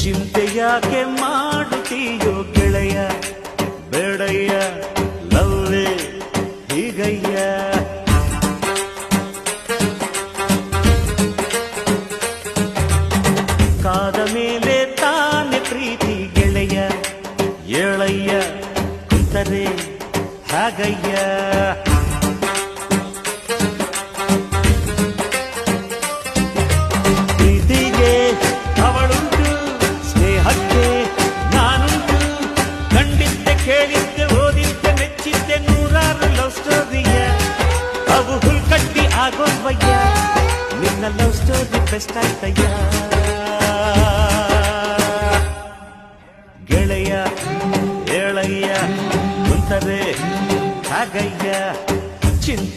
ಚಿಂತೆ ಯಾಕೆ ಮಾಡುತ್ತೀಯೋ ಗೆಳೆಯ, ಬೇಡಯ್ಯ ಲವ್ವೇ ಹೀಗಯ್ಯ. ಕಾದ ಮೇಲೆ ತಾನೆ ಪ್ರೀತಿ ಗೆಳೆಯ, ಏಳಯ್ಯ ಕುಂತರೆ ಹಾಗಯ್ಯ. ಪ್ರೀತಿಗೆ ಅವಳುಂಟು, ಸ್ನೇಹಕ್ಕೆ ನಾನುಂಟು, ಕಂಡಿದ್ದೆ ಕೇಳಿದ್ದೆ ಓದಿದ್ದೆ ಮೆಚ್ಚಿದ್ದೆ ನೂರಾರು ಲವ್ ಸ್ಟೋರಿಯ. ಅವು ಹುಲ್ಕಟ್ಟಿ ಆಗೋಲ್ವಯ್ಯ, ನಿನ್ನ ಲವ್ ಸ್ಟೋರಿ ಬೆಸ್ಟ್ ಆಯ್ತಯ್ಯ. ಗೆಳೆಯ ಏಳಯ್ಯ ಕುಂತರೆ ಹಾಗಯ್ಯ. ಚಿಂತೆ